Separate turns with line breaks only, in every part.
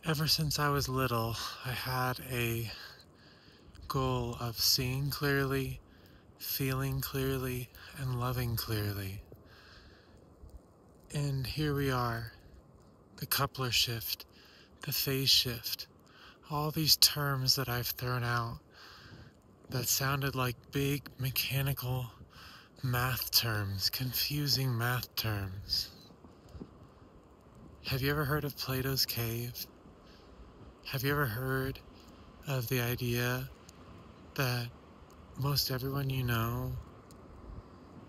Ever since I was little, I had a goal of seeing clearly, feeling clearly, and loving clearly. And here we are, the coupler shift, the phase shift, all these terms that I've thrown out that sounded like big mechanical math terms, confusing math terms. Have you ever heard of Plato's cave? Have you ever heard of the idea that most everyone you know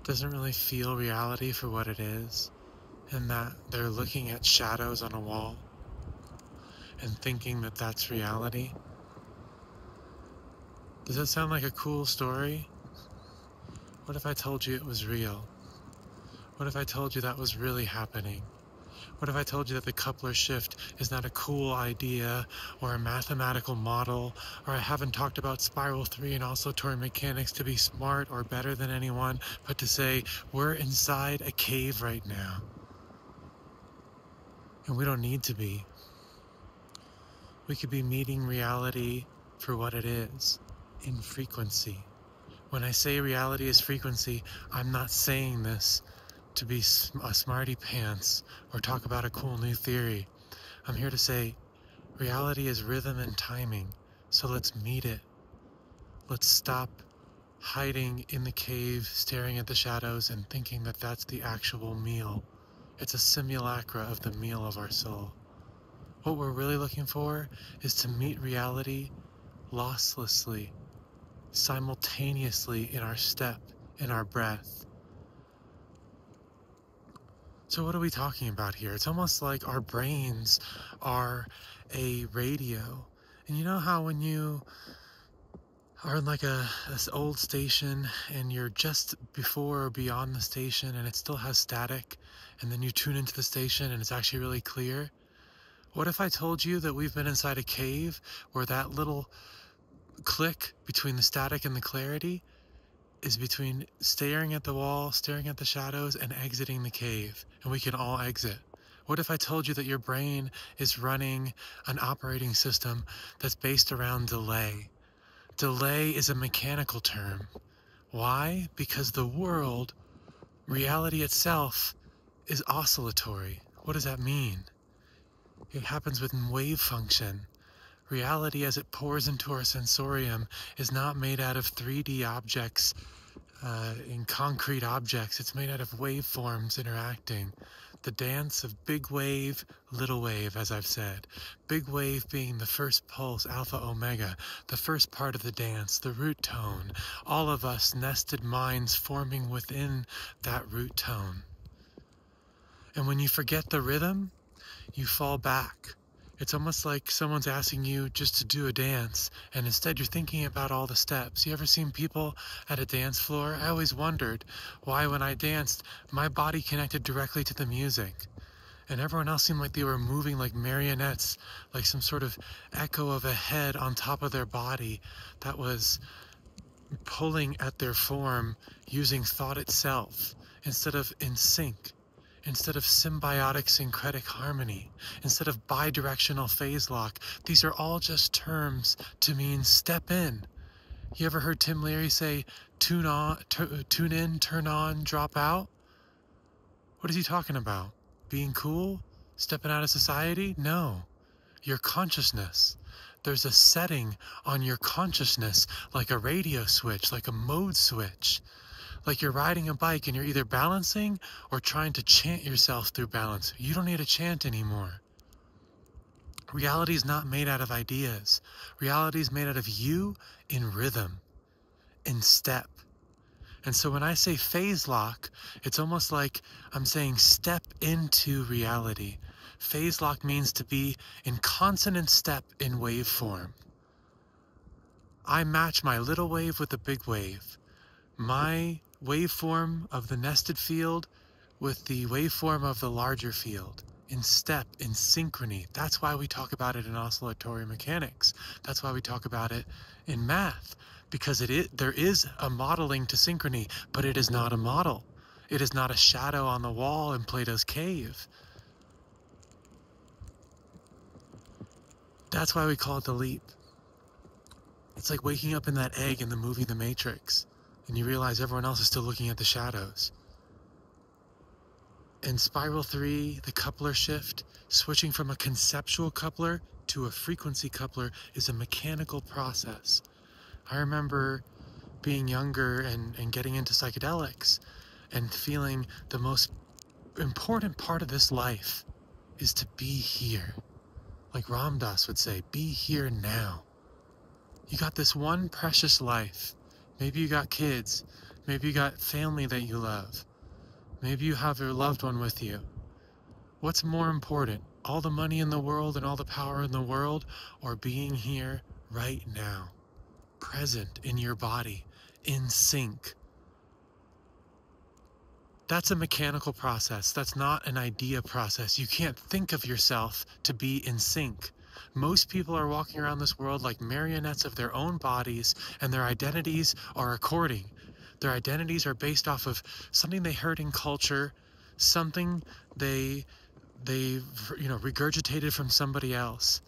doesn't really feel reality for what it is, and that they're looking at shadows on a wall and thinking that that's reality? Does that sound like a cool story? What if I told you it was real? What if I told you that was really happening? What if I told you that the coupler shift is not a cool idea or a mathematical model, or I haven't talked about spiral 3 and oscillatory mechanics to be smart or better than anyone, but to say we're inside a cave right now. And we don't need to be. We could be meeting reality for what it is, in frequency. When I say reality is frequency, I'm not saying this to be a smarty pants or talk about a cool new theory. I'm here to say reality is rhythm and timing, so let's meet it. Let's stop hiding in the cave, staring at the shadows and thinking that that's the actual meal. It's a simulacra of the meal of our soul. What we're really looking for is to meet reality losslessly, simultaneously in our step, in our breath. So what are we talking about here? It's almost like our brains are a radio. And you know how when you are in like this old station and you're just before or beyond the station and it still has static, and then you tune into the station and it's actually really clear? What if I told you that we've been inside a cave where that little click between the static and the clarity is between staring at the wall, staring at the shadows, and exiting the cave, and we can all exit? What if I told you that your brain is running an operating system that's based around delay? Delay is a mechanical term. Why? Because the world, reality itself, is oscillatory. What does that mean? It happens within wave function. Reality, as it pours into our sensorium, is not made out of 3D objects, in concrete objects. It's made out of waveforms interacting. The dance of big wave, little wave, as I've said. Big wave being the first pulse, alpha omega, the first part of the dance, the root tone. All of us nested minds forming within that root tone. And when you forget the rhythm, you fall back. It's almost like someone's asking you just to do a dance, and instead you're thinking about all the steps. You ever seen people at a dance floor? I always wondered why when I danced, my body connected directly to the music, and everyone else seemed like they were moving like marionettes, like some sort of echo of a head on top of their body that was pulling at their form using thought itself, instead of in sync. Instead of symbiotic syncretic harmony, instead of bidirectional phase lock. These are all just terms to mean step in. You ever heard Tim Leary say, tune in, turn on, drop out? What is he talking about? Being cool? Stepping out of society? No. Your consciousness. There's a setting on your consciousness, like a radio switch, like a mode switch. Like you're riding a bike and you're either balancing or trying to chant yourself through balance. You don't need to chant anymore. Reality is not made out of ideas. Reality is made out of you in rhythm, in step. And so when I say phase lock, it's almost like I'm saying step into reality. Phase lock means to be in consonant step in waveform. I match my little wave with the big wave. My waveform of the nested field with the waveform of the larger field, in step, in synchrony. That's why we talk about it in oscillatory mechanics. That's why we talk about it in math, because there is a modeling to synchrony, but it is not a model. It is not a shadow on the wall in Plato's cave. That's why we call it the leap. It's like waking up in that egg in the movie The Matrix, and you realize everyone else is still looking at the shadows. In Spiral 3, the coupler shift, switching from a conceptual coupler to a frequency coupler, is a mechanical process. I remember being younger and getting into psychedelics and feeling the most important part of this life is to be here. Like Ram Dass would say, be here now. You got this one precious life. Maybe you got kids. Maybe you got family that you love. Maybe you have your loved one with you. What's more important? All the money in the world and all the power in the world, or being here right now, present in your body, in sync? That's a mechanical process. That's not an idea process. You can't think of yourself to be in sync. Most people are walking around this world like marionettes of their own bodies, and their identities are according. Their identities are based off of something they heard in culture, something they regurgitated from somebody else.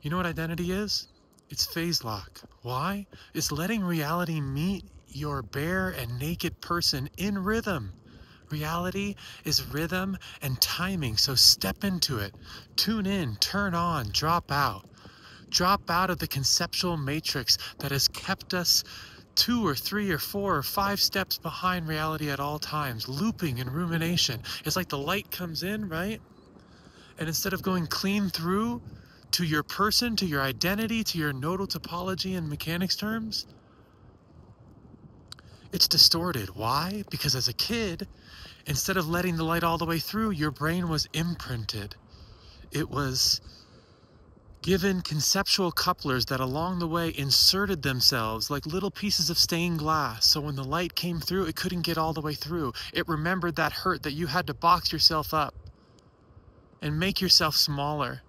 You know what identity is? It's phase lock. Why? It's letting reality meet your bare and naked person in rhythm. Reality is rhythm and timing, so step into it. Tune in, turn on, drop out. Drop out of the conceptual matrix that has kept us 2 or 3 or 4 or 5 steps behind reality at all times, looping and rumination. It's like the light comes in, right? And instead of going clean through to your person, to your identity, to your nodal topology in mechanics terms, it's distorted. Why? Because as a kid, instead of letting the light all the way through, your brain was imprinted. It was given conceptual couplers that along the way inserted themselves like little pieces of stained glass. So when the light came through, it couldn't get all the way through. It remembered that hurt, that you had to box yourself up and make yourself smaller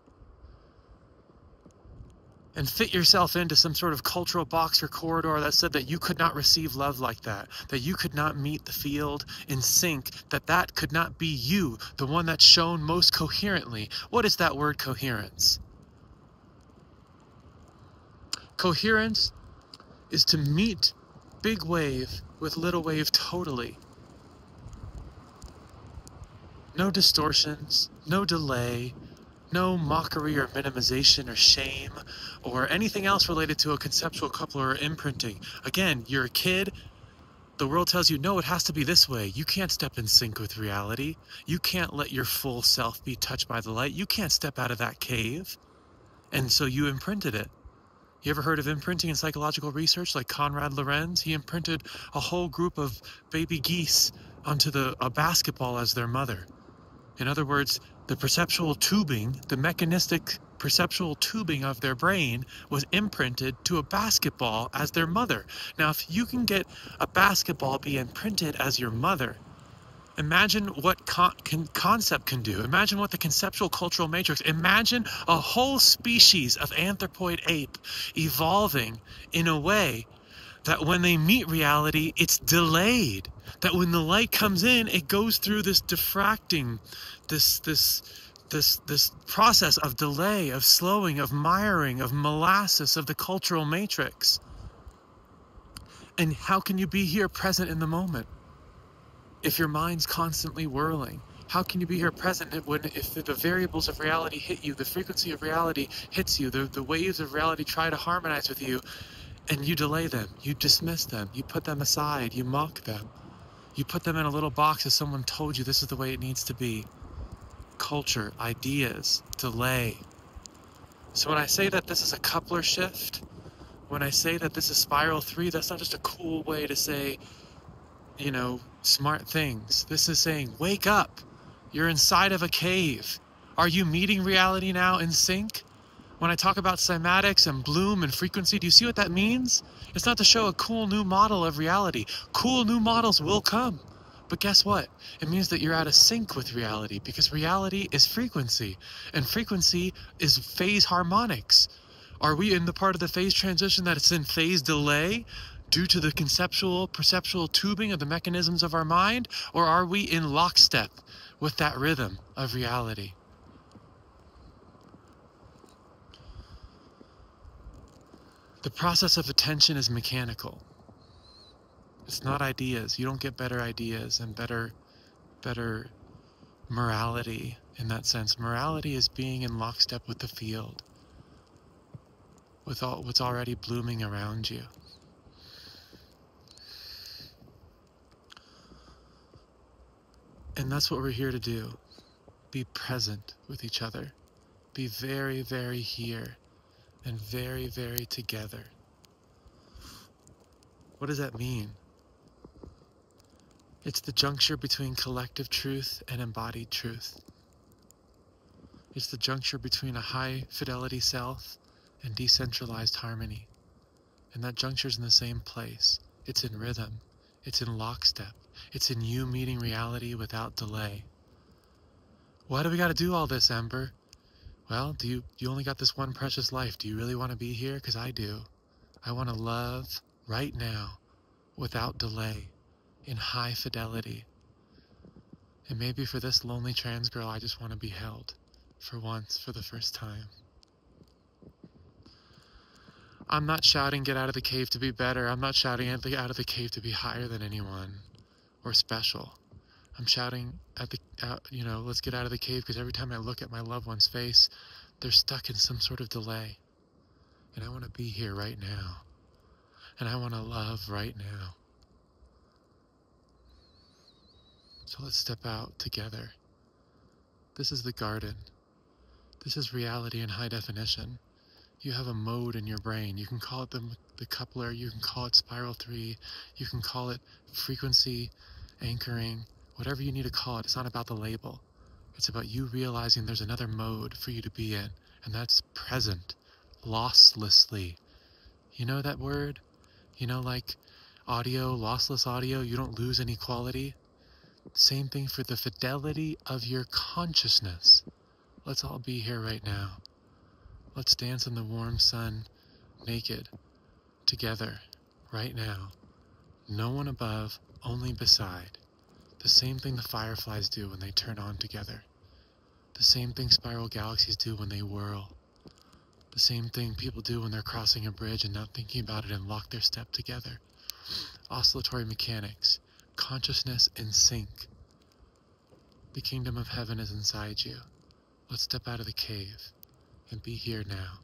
and fit yourself into some sort of cultural box or corridor that said that you could not receive love like that you could not meet the field in sync, that could not be you, the one that's shown most coherently. What is that word, coherence? Coherence is to meet big wave with little wave totally. No distortions, no delay, no mockery or minimization or shame or anything else related to a conceptual coupler or imprinting. Again, you're a kid. The world tells you, no, it has to be this way. You can't step in sync with reality. You can't let your full self be touched by the light. You can't step out of that cave. And so you imprinted it. You ever heard of imprinting in psychological research, like Konrad Lorenz? He imprinted a whole group of baby geese onto a basketball as their mother. In other words, the perceptual tubing, the mechanistic perceptual tubing of their brain was imprinted to a basketball as their mother. Now, if you can get a basketball be imprinted as your mother, imagine what concept can do. Imagine what the conceptual cultural matrix, imagine a whole species of anthropoid ape evolving in a way that when they meet reality, it's delayed. That when the light comes in, it goes through this diffracting, this process of delay, of slowing, of miring, of molasses of the cultural matrix. And how can you be here present in the moment if your mind's constantly whirling? How can you be here present if the variables of reality hit you, the frequency of reality hits you, the waves of reality try to harmonize with you, and you delay them, you dismiss them, you put them aside, you mock them, you put them in a little box as someone told you this is the way it needs to be. Culture, ideas, delay. So when I say that this is a coupler shift, when I say that this is Spiral 3, that's not just a cool way to say, smart things. This is saying, wake up. You're inside of a cave. Are you meeting reality now in sync? When I talk about cymatics and bloom and frequency, do you see what that means? It's not to show a cool new model of reality. Cool new models will come. But guess what? It means that you're out of sync with reality, because reality is frequency, and frequency is phase harmonics. Are we in the part of the phase transition that it's in phase delay due to the conceptual, perceptual tubing of the mechanisms of our mind? Or are we in lockstep with that rhythm of reality? The process of attention is mechanical. It's not ideas. You don't get better ideas and better morality in that sense. Morality is being in lockstep with the field, with all what's already blooming around you. And that's what we're here to do. Be present with each other. Be very, very here and very, very together. What does that mean? It's the juncture between collective truth and embodied truth. It's the juncture between a high fidelity self and decentralized harmony. And that juncture's in the same place. It's in rhythm. It's in lockstep. It's in you meeting reality without delay. Why do we gotta do all this, Ember? Well, you only got this one precious life. Do you really want to be here? Because I do. I want to love right now, without delay, in high fidelity. And maybe for this lonely trans girl, I just want to be held. For once, for the first time. I'm not shouting, get out of the cave to be better. I'm not shouting out of the cave to be higher than anyone or special. I'm shouting let's get out of the cave, because every time I look at my loved one's face, they're stuck in some sort of delay. And I want to be here right now. And I want to love right now. So let's step out together. This is the garden. This is reality in high definition. You have a mode in your brain. You can call it the coupler, you can call it spiral 3, you can call it frequency, anchoring, whatever you need to call it. It's not about the label. It's about you realizing there's another mode for you to be in, and that's present, losslessly. You know that word? You know, like audio, lossless audio, you don't lose any quality. Same thing for the fidelity of your consciousness. Let's all be here right now. Let's dance in the warm sun, naked, together, right now. No one above, only beside. The same thing the fireflies do when they turn on together. The same thing spiral galaxies do when they whirl. The same thing people do when they're crossing a bridge and not thinking about it and lock their step together. Oscillatory mechanics. Consciousness in sync. The kingdom of heaven is inside you. Let's step out of the cave and be here now.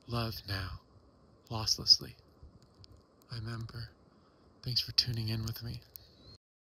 Love now. Losslessly. I'm Ember. Thanks for tuning in with me.